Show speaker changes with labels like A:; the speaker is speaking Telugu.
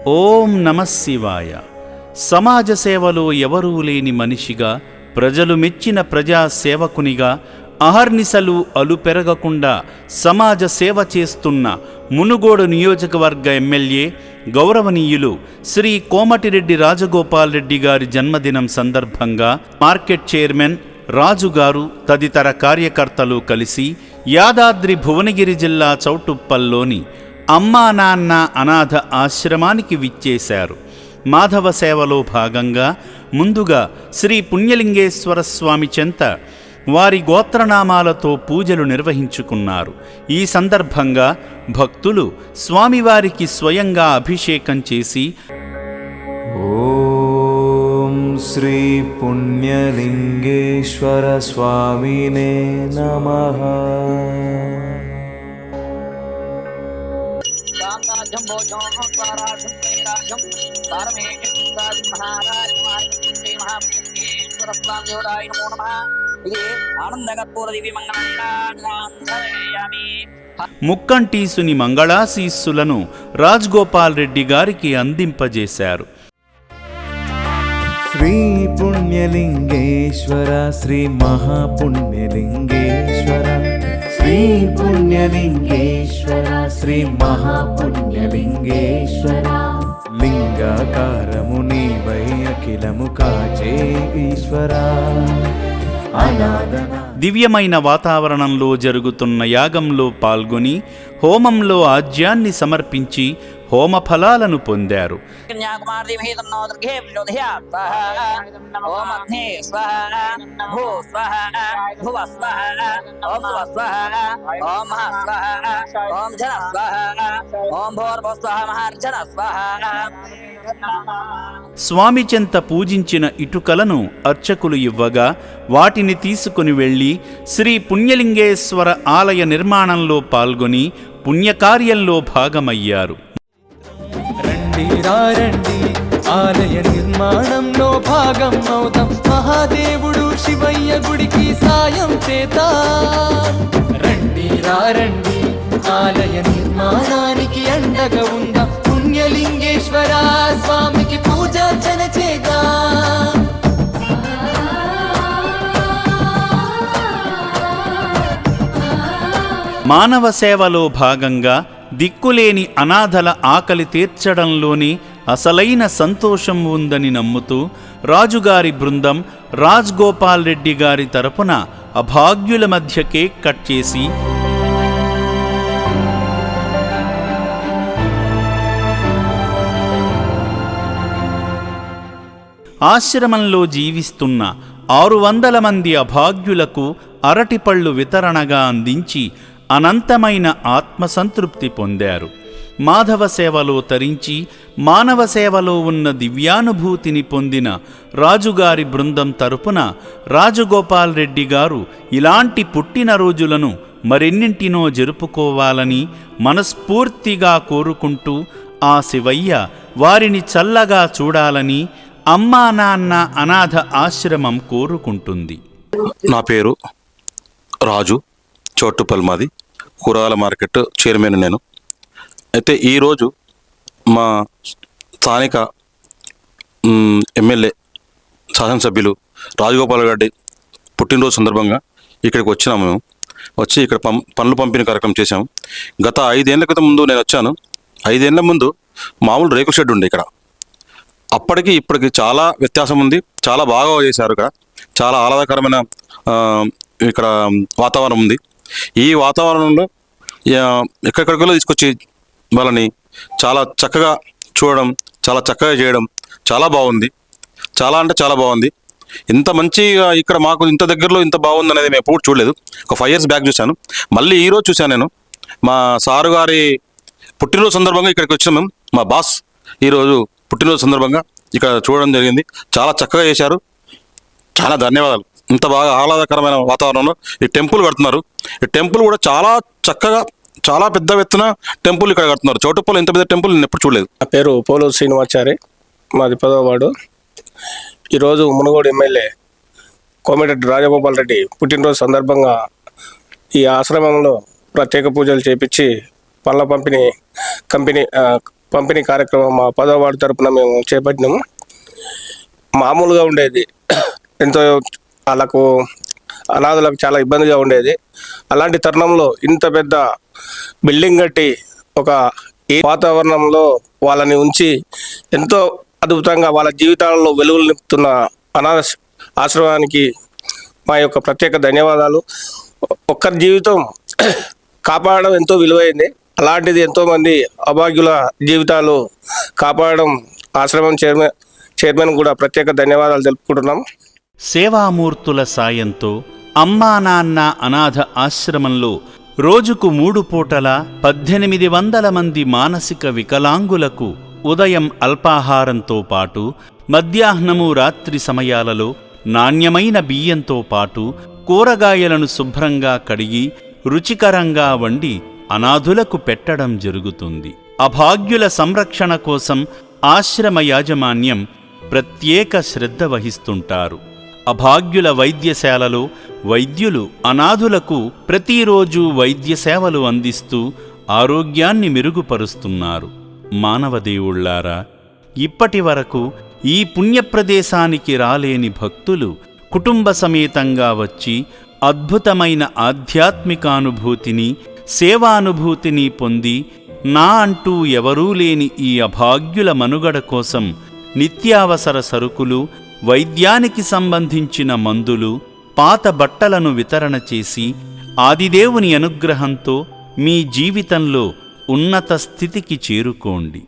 A: ఓం నమః శివాయ. సమాజ సేవలో ఎవరూ లేని మనిషిగా, ప్రజలు మెచ్చిన ప్రజా సేవకునిగా, అహర్నిశలు అలుపెరగకుండా సమాజ సేవ చేస్తున్న మునుగోడు నియోజకవర్గ ఎమ్మెల్యే గౌరవనీయులు శ్రీ కోమటిరెడ్డి రాజగోపాల్ రెడ్డి గారి జన్మదినం సందర్భంగా మార్కెట్ చైర్మన్ రాజుగారు తదితర కార్యకర్తలు కలిసి యాదాద్రి భువనగిరి జిల్లా చౌటుప్పల్లోని అమ్మా నాన్న అనాథ ఆశ్రమానికి విచ్చేశారు. మాధవ సేవలో భాగంగా ముందుగా శ్రీ పుణ్యలింగేశ్వర స్వామి చెంత వారి గోత్రనామాలతో పూజలు నిర్వహించుకున్నారు. ఈ సందర్భంగా భక్తులు స్వామివారికి స్వయంగా అభిషేకం చేసి
B: ఓం శ్రీ పుణ్యలింగేశ్వర స్వామినే నమః.
A: ముక్కంటీసుని మంగళాశీస్సులను రాజగోపాల్ రెడ్డి గారికి అందింపజేశారు.
B: శ్రీ పుణ్యలింగేశ్వర శ్రీ మహాపుణ్యలింగేశ్వర శ్రీ పుణ్యలింగేశ్వర శ్రీ మహాపుణ్యలింగేశ్వర లింగాకారము నీవై అఖిలము కాచే ఈశ్వర.
A: దివ్యమైన వాతావరణంలో జరుగుతున్న యాగంలో పాల్గొని హోమంలో ఆజ్యాన్ని సమర్పించి హోమ ఫలాలను పొందారు. స్వామి చెంత పూజించిన ఇటుకలను అర్చకులు ఇవ్వగా వాటిని తీసుకుని వెళ్లి శ్రీ పుణ్యలింగేశ్వర ఆలయ నిర్మాణంలో పాల్గొని పుణ్యకార్యంలో భాగమయ్యారు.
B: రండి ఆలయ నిర్మాణంలో భాగం అవుతాం, మహాదేవుడు శివయ్య గుడికి సాయం చేద్దాం. రండి ఆలయ నిర్మాణానికి అండగా ఉందాం, పుణ్యలింగేశ్వర స్వామికి పూజార్చన చేద్దాం.
A: మానవ సేవలో భాగంగా దిక్కులేని అనాథల ఆకలి తీర్చడంలోనే అసలైన సంతోషం ఉందని నమ్ముతూ రాజుగారి బృందం రాజగోపాల్ రెడ్డి గారి తరపున అభాగ్యుల మధ్య కేక్ కట్ చేసి ఆశ్రమంలో జీవిస్తున్న 600 మంది అభాగ్యులకు అరటిపళ్ళు వితరణగా అందించి అనంతమైన ఆత్మసంతృప్తి పొందారు. మాధవ సేవలో తరించి మానవ సేవలో ఉన్న దివ్యానుభూతిని పొందిన రాజుగారి బృందం తరపున రాజగోపాల్ రెడ్డి గారు ఇలాంటి పుట్టినరోజులను మరెన్నింటినో జరుపుకోవాలని మనస్ఫూర్తిగా కోరుకుంటూ ఆ శివయ్య వారిని చల్లగా చూడాలని అమ్మా నాన్న అనాథ ఆశ్రమం కోరుకుంటుంది.
C: నా పేరు రాజు, చోటుపల్ మాది, కూరగాయల మార్కెట్ చైర్మన్ నేను. అయితే ఈరోజు మా స్థానిక ఎమ్మెల్యే శాసనసభ్యులు రాజగోపాల్ రెడ్డి పుట్టినరోజు సందర్భంగా ఇక్కడికి వచ్చినాము. మేము వచ్చి ఇక్కడ పనులు పంపిణీ కార్యక్రమం చేశాము. గత 5 ఏళ్ల క్రితం ముందు నేను వచ్చాను. 5 ఏళ్ల ముందు మామూలు రేకుల షెడ్ ఉండే ఇక్కడ. అప్పటికి ఇప్పటికి చాలా వ్యత్యాసం ఉంది. చాలా బాగా చేశారు. ఇక్కడ చాలా ఆహ్లాదకరమైన ఇక్కడ వాతావరణం ఉంది. ఈ వాతావరణంలో ఎక్కడికో తీసుకొచ్చి వాళ్ళని చాలా చక్కగా చూడడం, చాలా చక్కగా చేయడం చాలా బాగుంది. చాలా అంటే చాలా బాగుంది. ఇంత మంచిగా ఇక్కడ మాకు ఇంత దగ్గరలో ఇంత బాగుంది అనేది మేము ఎప్పుడు చూడలేదు. ఒక 5 years బ్యాక్ చూశాను, మళ్ళీ ఈరోజు చూశాను నేను. మా సారు గారి పుట్టినరోజు సందర్భంగా ఇక్కడికి వచ్చాము మేము. మా బాస్ ఈరోజు పుట్టినరోజు సందర్భంగా ఇక్కడ చూడడం జరిగింది. చాలా చక్కగా చేశారు. చాలా ధన్యవాదాలు. ఇంత బాగా ఆహ్లాదకరమైన వాతావరణంలో ఈ టెంపుల్ కడుతున్నారు. ఈ టెంపుల్ కూడా చాలా చక్కగా, చాలా పెద్ద ఎత్తున టెంపుల్ ఇక్కడ కడుతున్నారు. చోటుపల్లి ఇంత పెద్ద టెంపుల్ నేను ఎప్పుడు చూడలేదు.
D: నా పేరు పోలూరు శ్రీనివాచారి, మాది 10వ వార్డు. ఈరోజు మునుగోడు ఎమ్మెల్యే కోమటిరెడ్డి రాజగోపాల్ రెడ్డి పుట్టినరోజు సందర్భంగా ఈ ఆశ్రమంలో ప్రత్యేక పూజలు చేపించి పళ్ళ పంపిణీ పంపిణీ కార్యక్రమం మా 10వ వార్డు తరపున మేము చేపట్టినాము. మామూలుగా ఉండేది, ఎంతో వాళ్ళకు అనాథులకు చాలా ఇబ్బందిగా ఉండేది. అలాంటి తరుణంలో ఇంత పెద్ద బిల్డింగ్ కట్టి ఒక ఏ వాతావరణంలో వాళ్ళని ఉంచి ఎంతో అద్భుతంగా వాళ్ళ జీవితాలలో వెలుగులు నింపుతున్న అనాథ ఆశ్రమానికి మా యొక్క ప్రత్యేక ధన్యవాదాలు. ఒక్కరి జీవితం కాపాడడం ఎంతో విలువైంది. అలాంటిది ఎంతోమంది అభాగ్యుల జీవితాలు కాపాడడం ఆశ్రమం చైర్మన్ కూడా ప్రత్యేక ధన్యవాదాలు తెలుపుకుంటున్నాం.
A: సేవామూర్తుల సాయంతో అమ్మా నాన్న అనాథ ఆశ్రమంలో రోజుకు 3 పూటలా 1800 మంది మానసిక వికలాంగులకు ఉదయం అల్పాహారంతో పాటు మధ్యాహ్నము రాత్రి సమయాలలో నాణ్యమైన బియ్యంతో పాటు కూరగాయలను శుభ్రంగా కడిగి రుచికరంగా వండి అనాథులకు పెట్టడం జరుగుతుంది. అభాగ్యుల సంరక్షణ కోసం ఆశ్రమ యాజమాన్యం ప్రత్యేక శ్రద్ధ వహిస్తుంటారు. అభాగ్యుల వైద్యశాలలో వైద్యులు అనాథులకు ప్రతిరోజు వైద్య సేవలు అందిస్తూ ఆరోగ్యాన్ని మెరుగుపరుస్తున్నారు. మానవదేవుళ్లారా, ఇప్పటి వరకు ఈ పుణ్యప్రదేశానికి రాలేని భక్తులు కుటుంబ సమేతంగా వచ్చి అద్భుతమైన ఆధ్యాత్మికానుభూతిని, సేవానుభూతిని పొంది నా అంటూ ఎవరూ లేని ఈ అభాగ్యుల మనుగడ కోసం నిత్యావసర సరుకులు, వైద్యానికి సంబంధించిన మందులు, పాత బట్టలను వితరణ చేసి ఆదిదేవుని అనుగ్రహంతో మీ జీవితంలో ఉన్నత స్థితికి చేరుకోండి.